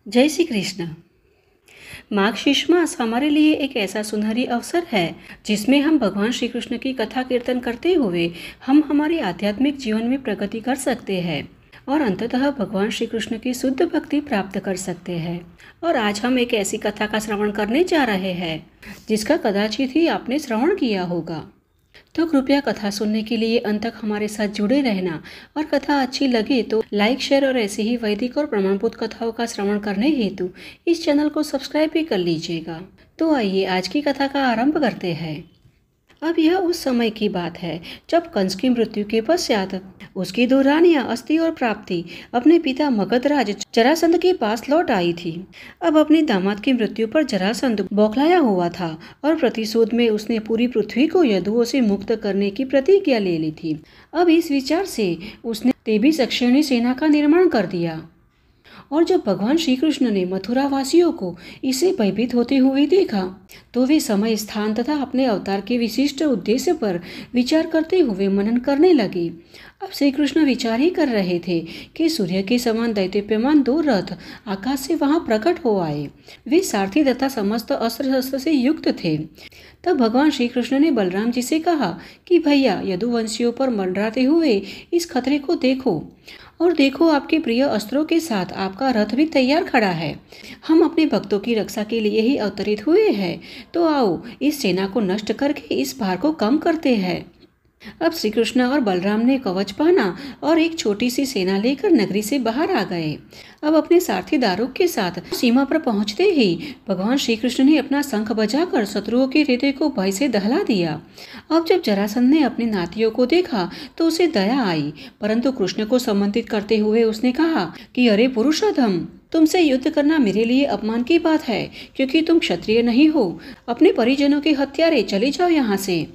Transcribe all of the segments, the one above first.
जय श्री कृष्ण। माघ मास हमारे लिए एक ऐसा सुनहरी अवसर है जिसमें हम भगवान श्री कृष्ण की कथा कीर्तन करते हुए हम हमारे आध्यात्मिक जीवन में प्रगति कर सकते हैं और अंततः भगवान श्री कृष्ण की शुद्ध भक्ति प्राप्त कर सकते हैं। और आज हम एक ऐसी कथा का श्रवण करने जा रहे हैं जिसका कदाचित ही आपने श्रवण किया होगा। तो कृपया कथा सुनने के लिए अंत तक हमारे साथ जुड़े रहना और कथा अच्छी लगे तो लाइक, शेयर और ऐसे ही वैदिक और प्रमाणभूत कथाओं का श्रवण करने हेतु इस चैनल को सब्सक्राइब भी कर लीजिएगा। तो आइए आज की कथा का आरंभ करते हैं। अब यह उस समय की बात है जब कंस की मृत्यु के पश्चात उसकी दो रानियां अस्ति और प्राप्ति अपने पिता मगधराज जरासंध के पास लौट आई थी। अब अपने दामाद की मृत्यु पर जरासंध बौखलाया हुआ था और प्रतिशोध में उसने पूरी पृथ्वी को यदुओं से मुक्त करने की प्रतिज्ञा ले ली थी। अब इस विचार से उसने तेभिसक्षिणी सेना का निर्माण कर दिया और जब भगवान श्री कृष्ण ने मथुरा वासियों को इसे भयभीत होते हुए देखा तो वे समय, स्थान तथा अपने अवतार के विशिष्ट उद्देश्य पर विचार करते हुए मनन करने लगे। अब श्री कृष्ण विचार ही कर रहे थे कि सूर्य के समान दैदीप्यमान दो रथ आकाश से वहां प्रकट हो आए। वे सारथी तथा समस्त अस्त्र शस्त्र से युक्त थे। तब भगवान श्री कृष्ण ने बलराम जी से कहा कि भैया, यदुवंशियों पर मंडराते हुए इस खतरे को देखो और देखो, आपके प्रिय अस्त्रों के साथ आपका रथ भी तैयार खड़ा है। हम अपने भक्तों की रक्षा के लिए ही अवतरित हुए हैं, तो आओ इस सेना को नष्ट करके इस भार को कम करते हैं। अब श्री कृष्ण और बलराम ने कवच पहना और एक छोटी सी सेना लेकर नगरी से बाहर आ गए। अब अपने सारथी दारुक के साथ सीमा पर पहुंचते ही भगवान श्री कृष्ण ने अपना शंख बजाकर शत्रुओं के हृदय को भय से दहला दिया। अब जब जरासंध ने अपनी नातियों को देखा तो उसे दया आई, परंतु कृष्ण को सम्मानित करते हुए उसने कहा कि अरे पुरुषोत्तम, तुमसे युद्ध करना मेरे लिए अपमान की बात है, क्योंकि तुम क्षत्रिय नहीं हो। अपने परिजनों के हत्यारे, चले जाओ यहाँ से।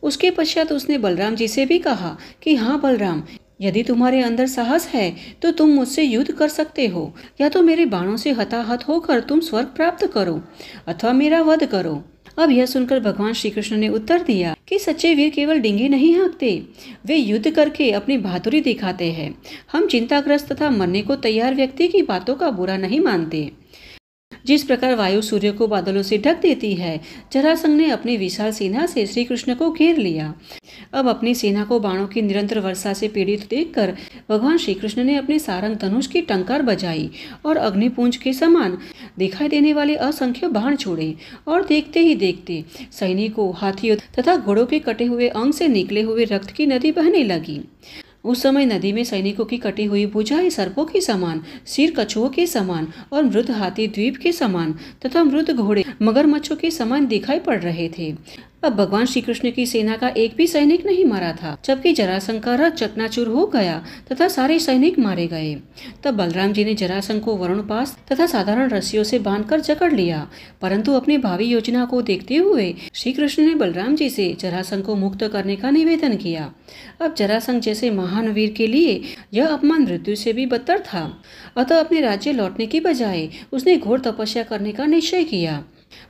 उसके पश्चात उसने बलराम जी से भी कहा कि हाँ बलराम, यदि तुम्हारे अंदर साहस है तो तुम मुझसे युद्ध कर सकते हो, या तो मेरे बाणों से हताहत होकर तुम स्वर्ग प्राप्त करो अथवा मेरा वध करो। अब यह सुनकर भगवान श्री कृष्ण ने उत्तर दिया कि सच्चे वीर केवल डिंगे नहीं हाँकते, वे युद्ध करके अपनी बहादुरी दिखाते हैं। हम चिंताग्रस्त तथा मरने को तैयार व्यक्ति की बातों का बुरा नहीं मानते। जिस प्रकार वायु सूर्य को बादलों से ढक देती है, जरासंध ने अपनी विशाल सेना से श्री कृष्ण को घेर लिया। अब अपनी सेना को बाणों की निरंतर वर्षा से पीड़ित देखकर भगवान श्री कृष्ण ने अपने सारंग धनुष की टंकार बजाई और अग्निपुंज के समान दिखाई देने वाले असंख्य बाण छोड़े और देखते ही देखते सैनिकों, हाथियों तथा घोड़ों के कटे हुए अंग से निकले हुए रक्त की नदी बहने लगी। उस समय नदी में सैनिकों की कटी हुई भुजाएं सर्पों के समान, सिर कछुओं के समान और मृत हाथी द्वीप के समान तथा मृत घोड़े मगरमच्छों के समान दिखाई पड़ रहे थे। अब भगवान श्री कृष्ण की सेना का एक भी सैनिक नहीं मरा था, जबकि जरासंध का रथ चकनाचूर हो गया तथा सारे सैनिक मारे गए। तब बलराम जी ने जरासंध को वरुणपास तथा साधारण रस्सियों से बांधकर जकड़ लिया, परंतु अपनी भावी योजना को देखते हुए श्री कृष्ण ने बलराम जी से जरासंध को मुक्त करने का निवेदन किया। अब जरासंध जैसे महान वीर के लिए यह अपमान मृत्यु से भी बदतर था, अतः अपने राज्य लौटने की बजाय उसने घोर तपस्या करने का निश्चय किया।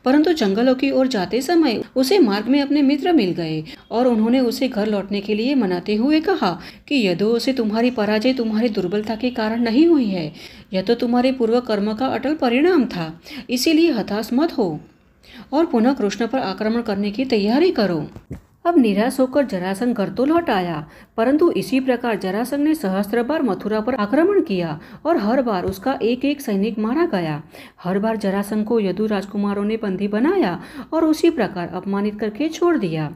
परंतु जंगलों की ओर जाते समय उसे मार्ग में अपने मित्र मिल गए और उन्होंने उसे घर लौटने के लिए मनाते हुए कहा कि यदुओं से तुम्हारी पराजय तुम्हारी दुर्बलता के कारण नहीं हुई है, यह तो तुम्हारे पूर्व कर्म का अटल परिणाम था। इसीलिए हताश मत हो और पुनः कृष्ण पर आक्रमण करने की तैयारी करो। अब निराश होकर जरासंध घर तो लौट आया, परंतु इसी प्रकार जरासंध ने सहस्त्र बार मथुरा पर आक्रमण किया और हर बार उसका एक एक सैनिक मारा गया। हर बार जरासंध को यदु राजकुमारों ने बंदी बनाया और उसी प्रकार अपमानित करके छोड़ दिया।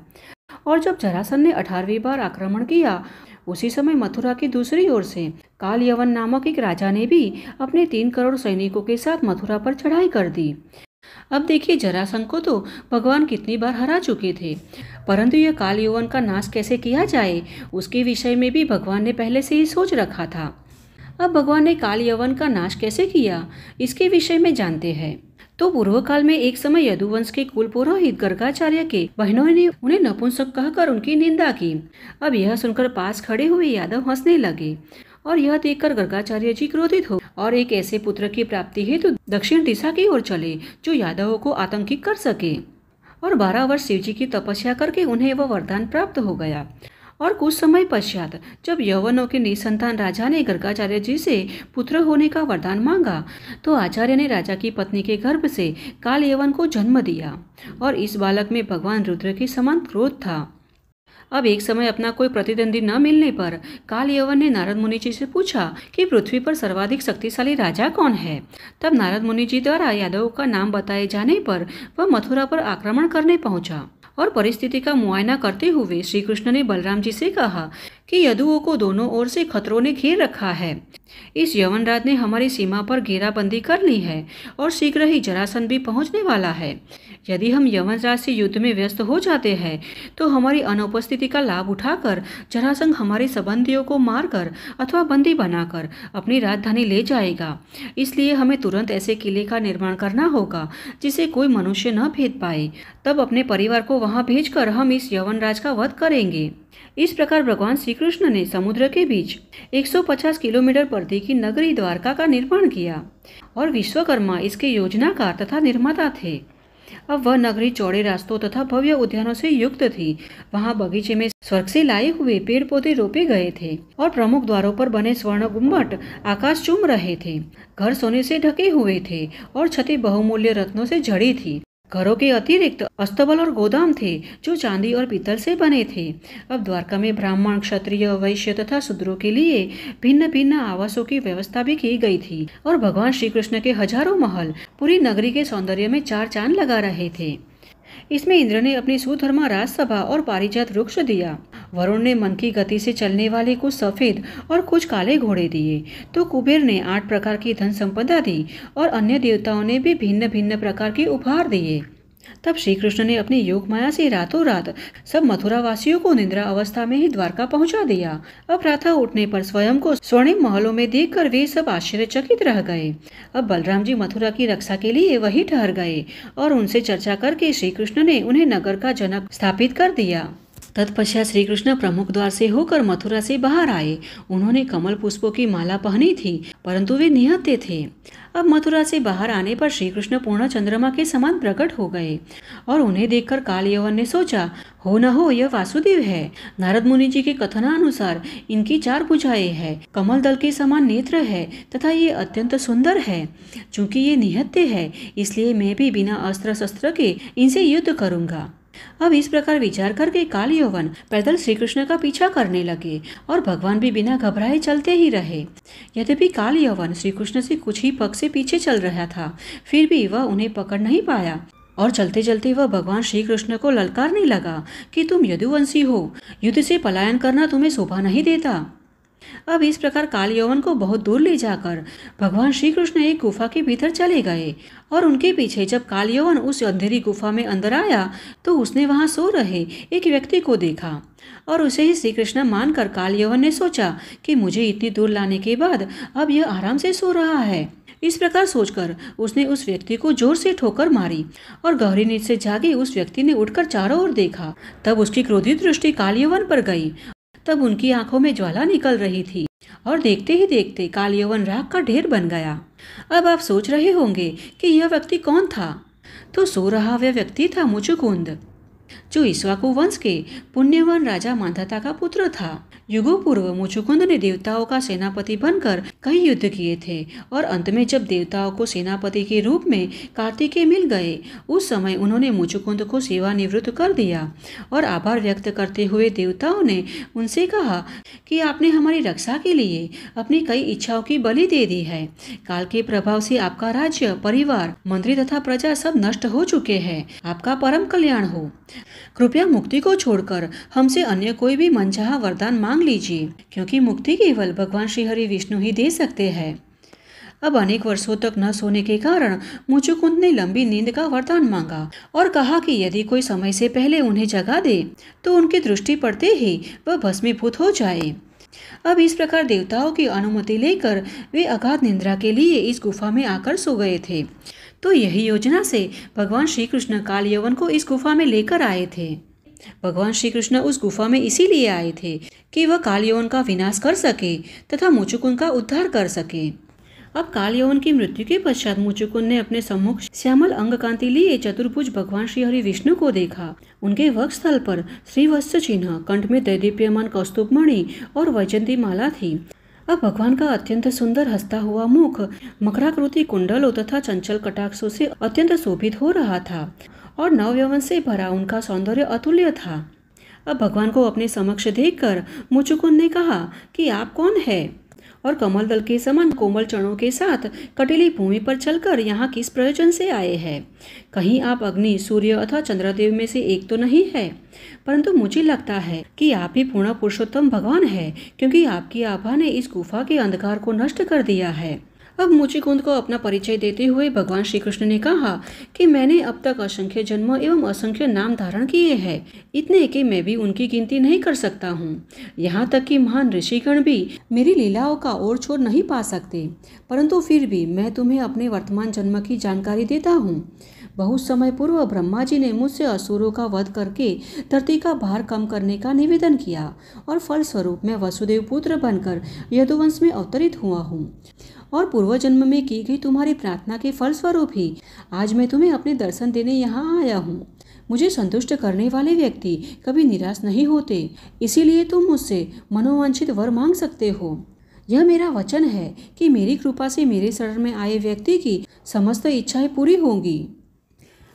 और जब जरासंध ने 18वीं बार आक्रमण किया, उसी समय मथुरा की दूसरी ओर से काल यवन नामक एक राजा ने भी अपने 3 करोड़ सैनिकों के साथ मथुरा पर चढ़ाई कर दी। अब देखिए, जरासंध को तो भगवान कितनी बार हरा चुके थे, परंतु यह काल यवन का नाश कैसे किया जाए उसके विषय में भी भगवान ने पहले से ही सोच रखा था। अब भगवान ने काल यवन का नाश कैसे किया इसके विषय में जानते हैं। तो पूर्व काल में एक समय यदुवंश के कुल पुरोहित गर्गाचार्य के बहनों ने उन्हें नपुंसक कहकर उनकी निंदा की। अब यह सुनकर पास खड़े हुए यादव हंसने लगे और यह देखकर गर्गाचार्य जी क्रोधित हो और एक ऐसे पुत्र की प्राप्ति हेतु दक्षिण दिशा की ओर चले जो यादवों को आतंकित कर सके। और 12 वर्ष शिव जी की तपस्या करके उन्हें वह वरदान प्राप्त हो गया और कुछ समय पश्चात जब यौवनों के निसंतान राजा ने गर्गाचार्य जी से पुत्र होने का वरदान मांगा, तो आचार्य ने राजा की पत्नी के गर्भ से काल यवन को जन्म दिया और इस बालक में भगवान रुद्र के समान क्रोध था। अब एक समय अपना कोई प्रतिद्वंदी न मिलने पर काल यवन ने नारद मुनि जी से पूछा कि पृथ्वी पर सर्वाधिक शक्तिशाली राजा कौन है। तब नारद मुनि जी द्वारा यादवों का नाम बताए जाने पर वह मथुरा पर आक्रमण करने पहुंचा और परिस्थिति का मुआयना करते हुए श्री कृष्ण ने बलराम जी से कहा कि यदुओं को दोनों ओर से खतरों ने घेर रखा है। इस यवनराज ने हमारी सीमा पर घेराबंदी कर ली है और शीघ्र ही जरासंध भी पहुंचने वाला है। यदि हम यवनराज से युद्ध में व्यस्त हो जाते हैं तो हमारी अनुपस्थिति का लाभ उठाकर जरासंध हमारे संबंधियों को मारकर अथवा बंदी बनाकर अपनी राजधानी ले जाएगा। इसलिए हमें तुरंत ऐसे किले का निर्माण करना होगा जिसे कोई मनुष्य न भेद पाए। तब अपने परिवार को वहां भेजकर हम इस यवनराज का वध करेंगे। इस प्रकार भगवान श्री कृष्ण ने समुद्र के बीच 150 किलोमीटर परिधि की नगरी द्वारका का निर्माण किया और विश्वकर्मा इसके योजनाकार तथा निर्माता थे। अब वह नगरी चौड़े रास्तों तथा भव्य उद्यानों से युक्त थी। वहां बगीचे में स्वर्ग से लाए हुए पेड़ पौधे रोपे गए थे और प्रमुख द्वारों पर बने स्वर्ण गुम्बट आकाश चूम रहे थे। घर सोने से ढके हुए थे और छतें बहुमूल्य रत्नों से जड़ी थी। घरों के अतिरिक्त अस्तबल और गोदाम थे जो चांदी और पीतल से बने थे। अब द्वारका में ब्राह्मण, क्षत्रिय, वैश्य तथा शूद्रों के लिए भिन्न भिन्न आवासों की व्यवस्था भी की गई थी और भगवान श्री कृष्ण के हजारों महल पूरी नगरी के सौंदर्य में चार चांद लगा रहे थे। इसमें इंद्र ने अपनी सुधर्मा राजसभा और पारिजात वृक्ष दिया। वरुण ने मन की गति से चलने वाले कुछ सफेद और कुछ काले घोड़े दिए। तो कुबेर ने 8 प्रकार की धन संपदा दी और अन्य देवताओं ने भी भिन्न भिन्न प्रकार के उपहार दिए। तब श्री कृष्ण ने अपनी योग माया से रातों रात सब मथुरा वासियों को निद्रा अवस्था में ही द्वारका पहुंचा दिया। अब प्रातः उठने पर स्वयं को स्वर्णिम महलों में देखकर वे सब आश्चर्यचकित रह गए। अब बलराम जी मथुरा की रक्षा के लिए वहीं ठहर गए और उनसे चर्चा करके श्री कृष्ण ने उन्हें नगर का जनक स्थापित कर दिया। तत्पश्चात श्री कृष्ण प्रमुख द्वार से होकर मथुरा से बाहर आए। उन्होंने कमल पुष्पों की माला पहनी थी, परंतु वे निहत्थे थे। अब मथुरा से बाहर आने पर श्री कृष्ण पूर्ण चंद्रमा के समान प्रकट हो गए और उन्हें देखकर काल यवन ने सोचा, हो न हो यह वासुदेव है। नारद मुनि जी के कथनानुसार इनकी 4 भुजाएं हैं, कमल दल के समान नेत्र है तथा ये अत्यंत सुंदर है। चूंकि ये निहत्थे है, इसलिए मैं भी बिना अस्त्र शस्त्र के इनसे युद्ध करूंगा। अब इस प्रकार विचार करके काल यवन पैदल श्री कृष्ण का पीछा करने लगे और भगवान भी बिना घबराए चलते ही रहे। यद्यपि काल यवन श्री कृष्ण से कुछ ही पग से पीछे चल रहा था, फिर भी वह उन्हें पकड़ नहीं पाया और चलते चलते वह भगवान श्री कृष्ण को ललकारने लगा कि तुम यदुवंशी हो, युद्ध से पलायन करना तुम्हें शोभा नहीं देता। अब इस प्रकार काल यवन को बहुत दूर ले जाकर भगवान श्री कृष्ण एक गुफा के भीतर चले गए और उनके पीछे जब काल यवन उस अंधेरी गुफा में अंदर आया तो उसने वहां सो रहे एक व्यक्ति को देखा और उसे ही श्री कृष्ण मानकर काल यवन ने सोचा कि मुझे इतनी दूर लाने के बाद अब यह आराम से सो रहा है। इस प्रकार सोचकर उसने उस व्यक्ति को जोर से ठोकर मारी और गहरी नींद से जागे उस व्यक्ति ने उठकर चारों ओर देखा। तब उसकी क्रोधित दृष्टि काल यवन पर गई। तब उनकी आंखों में ज्वाला निकल रही थी और देखते ही देखते काल यवन राख का ढेर बन गया। अब आप सोच रहे होंगे कि यह व्यक्ति कौन था। तो सो रहा वह व्यक्ति था मुचुकुंद, जो इक्ष्वाकु वंश के पुण्यवान राजा मांधाता का पुत्र था। युगों पूर्व मुचुकुंद ने देवताओं का सेनापति बनकर कई युद्ध किए थे और अंत में जब देवताओं को सेनापति के रूप में कार्तिकेय मिल गए, उस समय उन्होंने मुचुकुंद को सेवानिवृत्त कर दिया और आभार व्यक्त करते हुए देवताओं ने उनसे कहा कि आपने हमारी रक्षा के लिए अपनी कई इच्छाओं की बलि दे दी है। काल के प्रभाव से आपका राज्य, परिवार, मंत्री तथा प्रजा सब नष्ट हो चुके हैं। आपका परम कल्याण हो। कृपया मुक्ति को छोड़कर हमसे अन्य कोई भी मनचाहा वरदान मांग लीजिए, क्योंकि मुक्ति केवल भगवान श्री हरि विष्णु ही दे सकते हैं। अब अनेक वर्षों तक न सोने के कारण मुचुकुंद ने लंबी नींद का वरदान मांगा और कहा कि यदि कोई समय से पहले उन्हें जगा दे तो उनकी दृष्टि पड़ते ही वह भस्मीभूत हो जाए। अब इस प्रकार देवताओं की अनुमति लेकर वे अगाध निद्रा के लिए इस गुफा में आकर सो गए थे। तो यही योजना से भगवान श्री कृष्ण काल यवन को इस गुफा में लेकर आए थे। भगवान श्री कृष्ण उस गुफा में इसीलिए आए थे कि वह काल यवन का विनाश कर सके तथा मुचुकुंद का उद्धार कर सके। अब काल यवन की मृत्यु के पश्चात मुचुकुंद ने अपने सम्मुख श्यामल अंग कांति लिए चतुर्भुज भगवान श्री हरि विष्णु को देखा। उनके वक्षस्थल पर श्रीवत्स चिन्ह, कंठ में दैदीप्यमान कौस्तुभ मणि और वैजंती माला थी। अब भगवान का अत्यंत सुंदर हंसता हुआ मुख मकराकृति कुंडलों तथा चंचल कटाक्षों से अत्यंत शोभित हो रहा था और नवयौवन से भरा उनका सौंदर्य अतुल्य था। अब भगवान को अपने समक्ष देखकर मुचुकुंद ने कहा कि आप कौन है और कमल दल के समान कोमल चरणों के साथ कटीली भूमि पर चलकर यहाँ किस प्रयोजन से आए हैं? कहीं आप अग्नि, सूर्य अथवा चंद्रदेव में से एक तो नहीं है, परंतु मुझे लगता है कि आप ही पूर्ण पुरुषोत्तम भगवान है, क्योंकि आपकी आभा ने इस गुफा के अंधकार को नष्ट कर दिया है। अब मुचुकुंद को अपना परिचय देते हुए भगवान श्री कृष्ण ने कहा कि मैंने अब तक असंख्य जन्म एवं असंख्य नाम धारण किए हैं, इतने कि मैं भी उनकी गिनती नहीं कर सकता हूँ। यहाँ तक कि महान ऋषिगण भी मेरी लीलाओं का ओर छोर नहीं पा सकते, परंतु फिर भी मैं तुम्हें अपने वर्तमान जन्म की जानकारी देता हूँ। बहुत समय पूर्व ब्रह्मा जी ने मुझसे असुरों का वध करके धरती का भार कम करने का निवेदन किया और फलस्वरूप मैं वसुदेव पुत्र बनकर यदुवंश में अवतरित हुआ हूँ और पूर्व जन्म में की गई तुम्हारी प्रार्थना के फलस्वरूप ही आज मैं तुम्हें अपने दर्शन देने यहाँ आया हूँ। मुझे संतुष्ट करने वाले व्यक्ति कभी निराश नहीं होते, इसीलिए तुम मुझसे मनोवांछित वर मांग सकते हो। यह मेरा वचन है कि मेरी कृपा से मेरे शरण में आए व्यक्ति की समस्त इच्छाएं पूरी होंगी।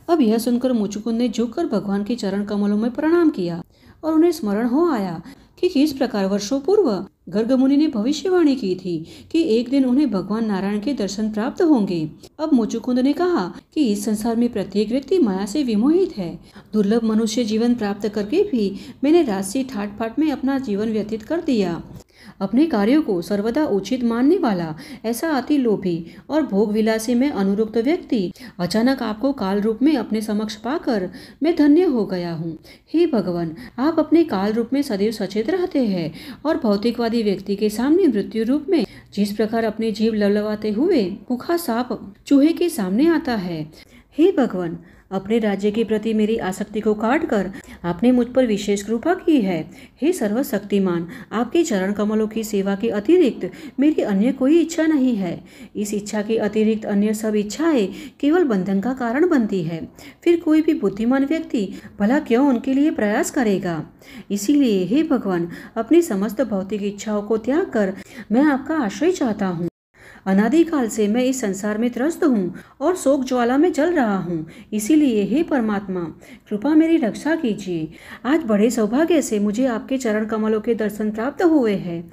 अब यह सुनकर मुचुकुंद ने झुककर भगवान के चरण कमलों में प्रणाम किया और उन्हें स्मरण हो आया कि किस प्रकार वर्षों पूर्व गर्ग मुनि ने भविष्यवाणी की थी कि एक दिन उन्हें भगवान नारायण के दर्शन प्राप्त होंगे। अब मुचुकुंद ने कहा कि इस संसार में प्रत्येक व्यक्ति माया से विमोहित है। दुर्लभ मनुष्य जीवन प्राप्त करके भी मैंने राजसी ठाट बाट में अपना जीवन व्यतीत कर दिया। अपने कार्यों को सर्वदा उचित मानने वाला ऐसा अति लोभी और भोग विलासी में अनुरुक्त व्यक्ति अचानक आपको काल रूप में अपने समक्ष पाकर मैं धन्य हो गया हूँ। हे भगवान, आप अपने काल रूप में सदैव सचेत रहते हैं और भौतिकवादी व्यक्ति के सामने मृत्यु रूप में जिस प्रकार अपनी जीभ लवलवाते हुए भूखा सांप चूहे के सामने आता है। हे भगवान, अपने राज्य के प्रति मेरी आसक्ति को काटकर आपने मुझ पर विशेष कृपा की है। हे सर्वशक्तिमान, आपके चरण कमलों की सेवा के अतिरिक्त मेरी अन्य कोई इच्छा नहीं है। इस इच्छा के अतिरिक्त अन्य सब इच्छाएं केवल बंधन का कारण बनती है। फिर कोई भी बुद्धिमान व्यक्ति भला क्यों उनके लिए प्रयास करेगा? इसीलिए हे भगवान, अपनी समस्त भौतिक इच्छाओं को त्याग कर मैं आपका आश्रय चाहता हूँ। अनादिकाल से मैं इस संसार में त्रस्त हूँ और शोक ज्वाला में जल रहा हूँ। इसीलिए हे परमात्मा, कृपा मेरी रक्षा कीजिए। आज बड़े सौभाग्य से मुझे आपके चरण कमलों के दर्शन प्राप्त हुए हैं।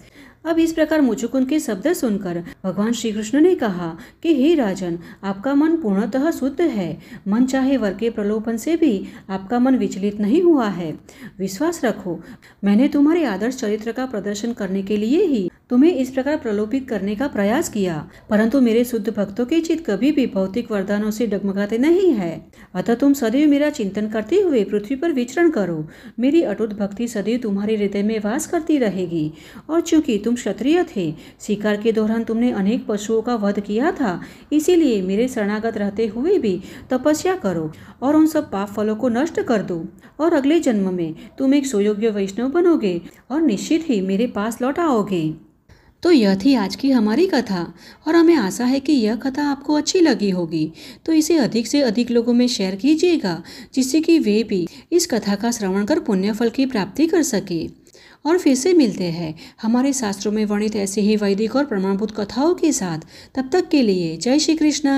अब इस प्रकार मुचुकुंद के शब्द सुनकर भगवान श्री कृष्ण ने कहा कि हे राजन, आपका मन पूर्णतः शुद्ध है। मन चाहे वर के प्रलोभन से भी आपका मन विचलित नहीं हुआ है। विश्वास रखो, मैंने तुम्हारे आदर्श चरित्र का प्रदर्शन करने के लिए ही तुम्हें इस प्रकार प्रलोभित करने का प्रयास किया, परंतु मेरे शुद्ध भक्तों के चित्त कभी भी भौतिक वरदानों से डगमगाते नहीं है। अतः तुम सदैव मेरा चिंतन करते हुए पृथ्वी पर विचरण करो। मेरी अटूट भक्ति सदैव तुम्हारे हृदय में वास करती रहेगी। और चूंकि तुम क्षत्रिय थे, शिकार के दौरान तुमने अनेक पशुओं का वध किया था, इसीलिए मेरे शरणागत रहते हुए भी तपस्या करो और उन सब पाप फलों को नष्ट कर दो और अगले जन्म में तुम एक सुयोग्य वैष्णव बनोगे और निश्चित ही मेरे पास लौट आओगे। तो यह थी आज की हमारी कथा और हमें आशा है कि यह कथा आपको अच्छी लगी होगी। तो इसे अधिक से अधिक लोगों में शेयर कीजिएगा, जिससे कि वे भी इस कथा का श्रवण कर पुण्य फल की प्राप्ति कर सके। और फिर से मिलते हैं हमारे शास्त्रों में वर्णित ऐसे ही वैदिक और प्रमाणभूत कथाओं के साथ। तब तक के लिए जय श्री कृष्ण।